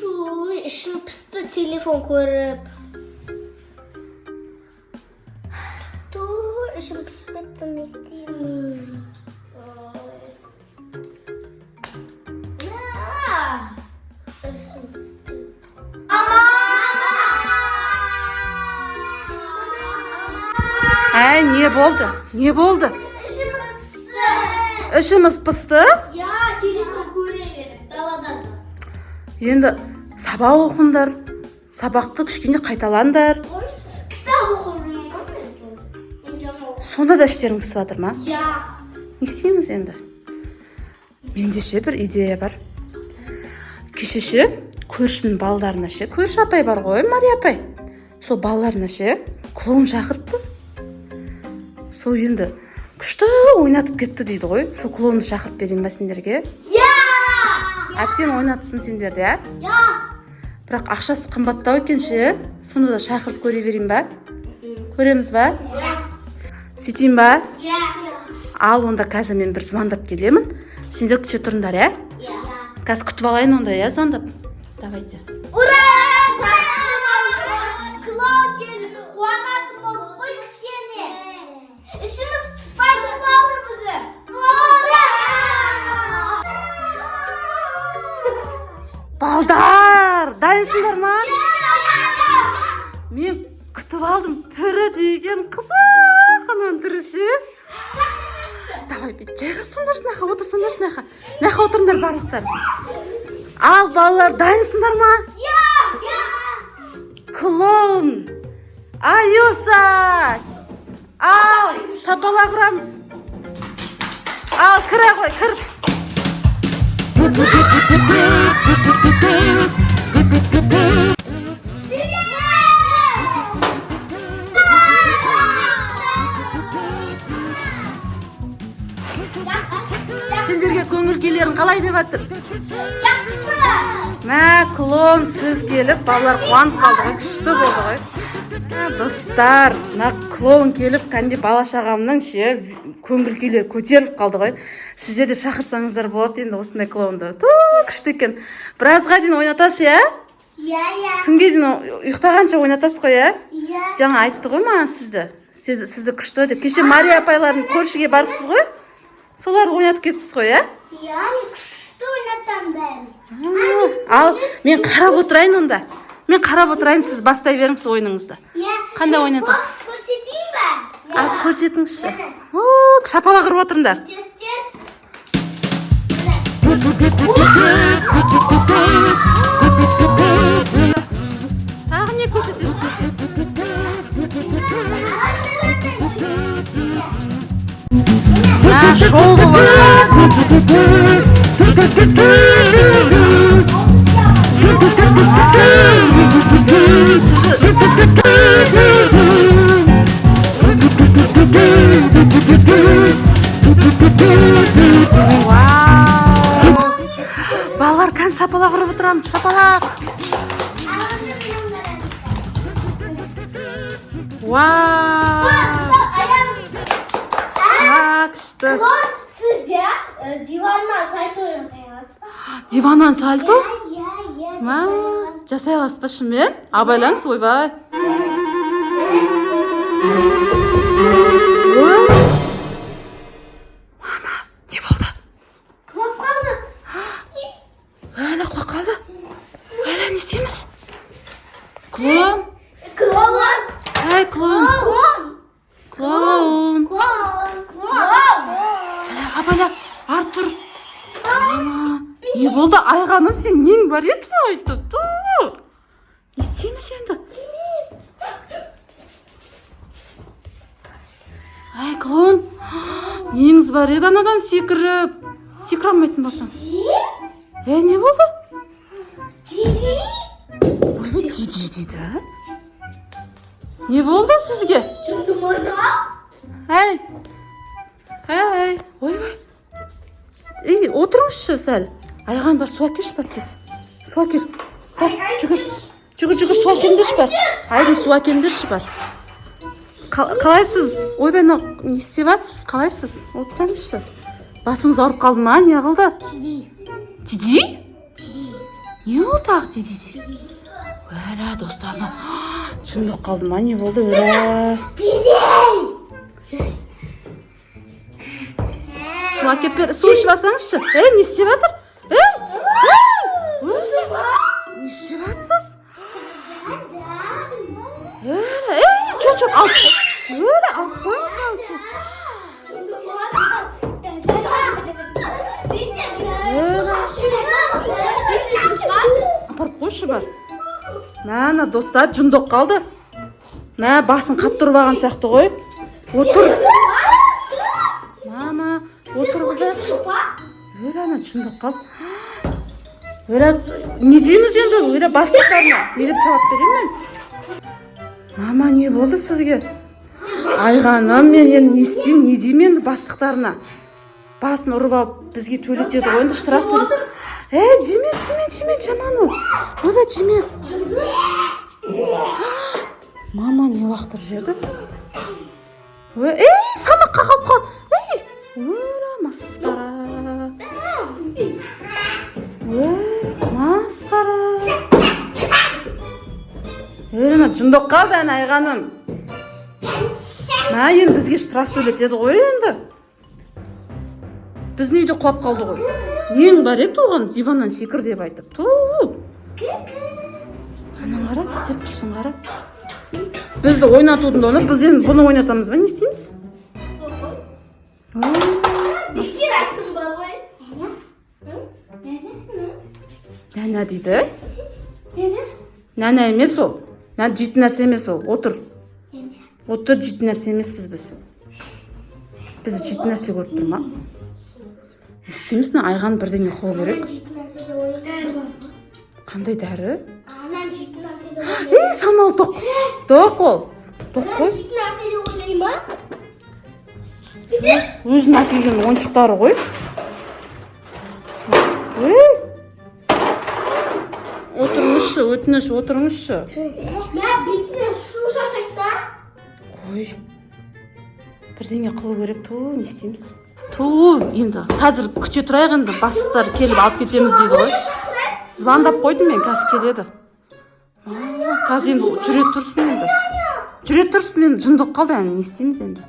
Туй, ішім пісті телефон көріп. Туй, ішім пісті мектеймін. Әй, не болды? Не болды? Ішіміз пісті? Я телефон көре беріп, даладан. Енді сабақ оқыңдар. Сабақты кішкене қайталаңдар. Кітап оқырмын ма мен жаңа оқырмын. Сонда да іштерің пісіп жатыр ма? Я. Не істейміз енді? Менде ше бір идея бар. Кеше ше көршінің балдарына ше, көрші апай бар ғой, Мария апай. Сол балаларына ше клоун шақыртты. Сол енді күшті ойнатып кетті дейді ғой. Сол клоунды шақырып берейін ба сендерге? Я! Әттен ойнатсын сендерді, ә? Я! Бірақ ақшасы қымбаттау екен ше. Сонда да шақырып көре берейін ба? Көреміз ба? Я! Сөйтейін ба? Я! Ал онда қазір мен бір звондап келемін. Сендер күте тұрыңдар, ә? Я! Қазір күтіп алайын онда, иә, звондап. Давайте. Ура! Клоун келіп, қуанатын болдық қой кішкене. Ішіміз піспайтын болды бүгін. Ура! Балдар, дайынсыңдар ма? Мен күтіп алдым, түрі деген қызық, анан түрі ше. Давай, бет жайғасыңдар, шынақа, отырсыңдар, шынақа. Нақа отырыңдар барлықтар. Ал, балалар, дайынсыңдар ма? Клоун, Аюша, ал, шапалақ ұрамыз. Ал, кіре ғой, кір. Сендерге көңіл келерін қалай деп жатыр? Мә, клоун сіз келіп, балалар қуанып қалды ғой, күшті болды ғой. Достар, мә, клоун келіп, кәнде бала шағамның ше, көңіл күйлері көтеріліп қалды ғой. Сіздер де шақырсаңыздар болады енді осындай клоунды. Күшті екен. Біразға дейін ойнатасыз, иә? Түнге дейін ұйықтағанша ойнатасыз ғой, иә? Жаңа айтты ғой ма сізді? Сізді күшті деп. Кеше Мария апайлардың көршіге барыпсыз ғой? Соларды ойнатып кетсіз ғой, иә? Я, күшті ойнатам бәрін. Ал, мен қарап отырайын онда. Мен қарап отырайын, сіз бастай беріңіз ойыныңызды. Қандай ойнатасыз? Көрсетейін ба? Көрсетіңізші. Шапалақ ұрып отырыңдар. Тағы не көрсетесіз? Шоу балалар, кән шапалақ ұрып отырамыз, шапалақ. Күшті. Сіз я диваннан сальто жасай аласыз. Диваннан сальто? Я. Жасай аласыз ба шынымен? Абайлаңыз, ойбай. Мама, не болды? Құлап қалды. Әлі құлап қалды. Әлі не істейміз? Клоун. Клоун. Әй, клоун. Клоун. Абайлап, Артур. Не болды? Айғаным, сен нең бар еді? Не істейміз енді? Әй, клоун. Неңіз бар еді анадан секіріп? Секіре алмайтын болсаң. Не болды? Ойбай, диди дейді. Не болды сізге? Әй. Ойбай. Отырыңызшы сәл. Айған бар, су әкелші бар тез. Су әкел. Жүгір, су әкеліңдерші бар. Айдың су әкеліңдерші бар. Қалайсыз? Ойбай, не істеп жатсыз? Қалайсыз? Отырсаңызшы. Басыңыз ауырып қалды ма? Не қылды? Диди? Не ол тағы дейді? Өра, достарына. Шындық қалды ма, не болды? Өра. Су әкеп бер, су ішіп алсаңызшы. Не істеп жатыр? Не істеп жатсыз? Жоқ, алып қойыңыз мынаны су. Апарып қойшы бар. Мәні достар, жындық қалды. Мә, басын қатты ұрып алған сияқты ғой. Отыр. Мама, отыр қызы. Өре, ана жындық қалды. Өре, не дейміз енді? Өре, бастықтарына. Не деп жауап беремін мен? Мама, не болды сізге? Айғаным, мен енді не істеймін, не деймін енді бастықтарына? Басын ұрып алып, бізге төлетеді ғой, енді штраф төлетеді. Жеме, жаман ол. Өбе, жеме. Мама, не лақтыр жерді? Самаққа қалып қал. Өре, масқара. Масқара. Өре, жындық қалды ән айғаным. Енді бізге штраф төлетеді ғой енді. Біздің үйде құлап қалды ғой. Нең бар еді оған, диваннан секір деп айтып. Анаң қара, істеп тұрсың қара. Бізді ойнатудың оны, біз енді бұны ойнатамыз ба, не істейміз? Бекер айттым бар ғой. Нәна дейді? Нәна емес ол. Жейтін нәрсе емес ол. Отыр. Отыр, жейтін нәрсе емес біз. Біз жейтін нәрсе көріп тұр ма? Істейміз, айған бірдеңе қол керек. Қандай дәрі? Самал тоқ. Тоқ ол. Тоқ қой. Өзін әкелген ойыншықтары ғой. Отырыңызшы, өтініш, отырыңызшы. Бетіне шу шашайды да. Қой. Бірдеңе қылу керек, не істейміз? Енді қазір күте тұрайық енді, бастықтар келіп алып кетеміз дейді ғой. Звондап қойдым мен, қазір келеді. Қазір енді жүре тұрсын енді. Жындық қалды, не істейміз енді?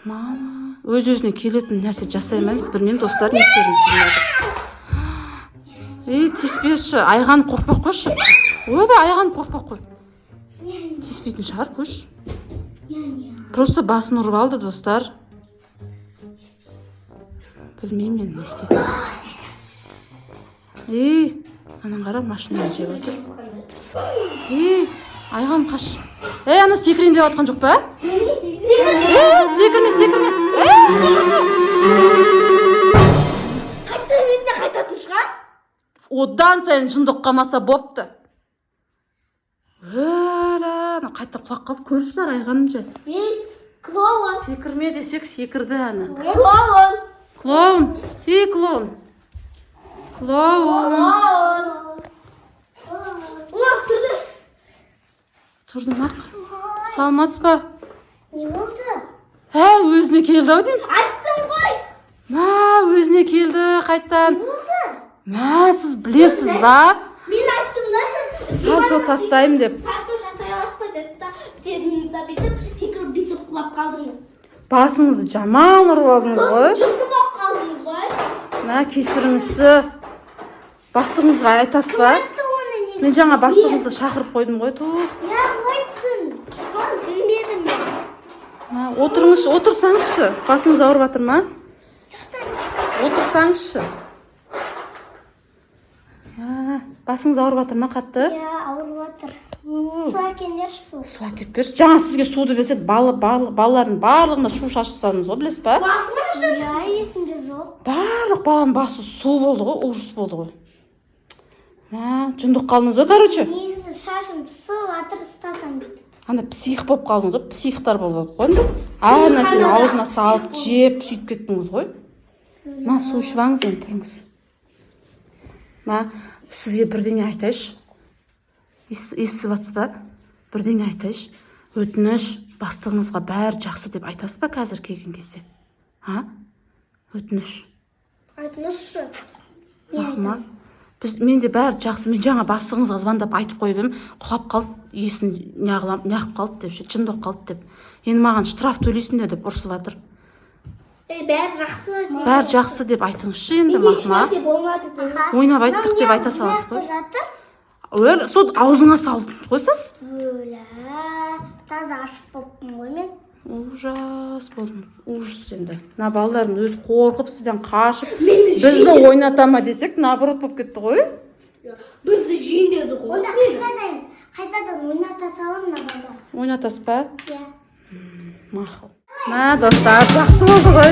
Мама, өз-өзіне келетін нәрсе жасай алмаймыз, білмеймін достар, не істеріміз білмейді. Тиіспеші, айған қорқпақ қойшы. Өбе, айған қорқпақ қой. Тиіспейтін шығар, қойшы. Просто басын ұрып алды, достар. Білмеймін мен, не істейтініміз. Анаң қара, машинаның жеп отыр. Айған қаш. Ана секірейін деп атқан жоқ па? Секірме. Қайта бетіне қайтатын шығар? Одан сайын жындық қалмаса бопты. Қайта құлақ қалды, көрші бар айғаным жай. Клоун. Секірме десек секірді әні. Клоун. Клоун. Тұрды. Тұрды, Макс. Саламатсыз ба? Не болды? Өзіне келді ау деймін. Айттым ғой. Өзіне келді қайттан. Не болды? Сіз білесіз ба? Мен айттым да сіз. Сальто тастаймын деп. Сальто жасай аласпай деді да, сен бүйтіп, секіріп бүйтіп құлап қалдыңыз. Басыңызды жаман ұрып алдыңыз ғой. Жынды болып қалдыңыз ғой. Кешіріңізші. Бастығыңызға айтасыз ба? Мен жаңа бастығыңызды шақырып қойдым ғой. Айттың. Білмедім мен. Отырсаңызшы. Басыңыз ауырып жатыр ма? Отырсаңызшы. Басыңыз ауырып жатыр ма қатты? Ауырып жатыр. Су әкеліңдерші, су. Су әкеп берші. Жаңа сізге суды берсек, балалардың барлығына шу шашсаңыз ғой, білесіз ба? Басыма жүр? Есімде жоқ. Барлық баланың басы су болды ғой, ужас болды ғой. Жындық қалдыңыз ғой, короче. Негізі шашым түсіп жатыр, ұстасам бүйтіп. Ана псих болып қалдыңыз ғой, психтар болды ғой. Әр нәрсені аузына салып, жеп, сөйтіп кеттіңіз ғой. Су ішіп алыңыз, енді тұрыңыз. Сізге бірдеңе айтайыншы. Естіп жатсыз ба? Бірдеңе айтайыншы. Өтініш, бастығыңызға бәрі жақсы деп айтасыз ба қазір келген кезде? Өтініш. Айтыңызшы. мен де бәрі жақсы. Мен жаңа бастығыңызға звондап айтып қойып едім, құлап қалды, есін неғып қалды деп ше, жынды болып қалды деп. Енді маған штраф төлейсіңдер деп ұрсып жатыр. Бәрі жақсы. Бәрі жақсы деп айтыңызшы енді мақұл. Ойнап айттық деп айта саласыз ғой. Өл, сол аузыңа салып қойсыз. Таза ашып болыппын ғой мен. Ужас болдым. Ужас енді. Мына балалардың өзі қорқып сізден қашып, бізді ойнатама десек, наоборот болып кетті ғой. Бізді жеңдеді ғой. Онда қайтадан ойната салам мына балаларды. Ойнатасыз ба? Иә. Мақұл. Мә, достар, жақсы болды ғой.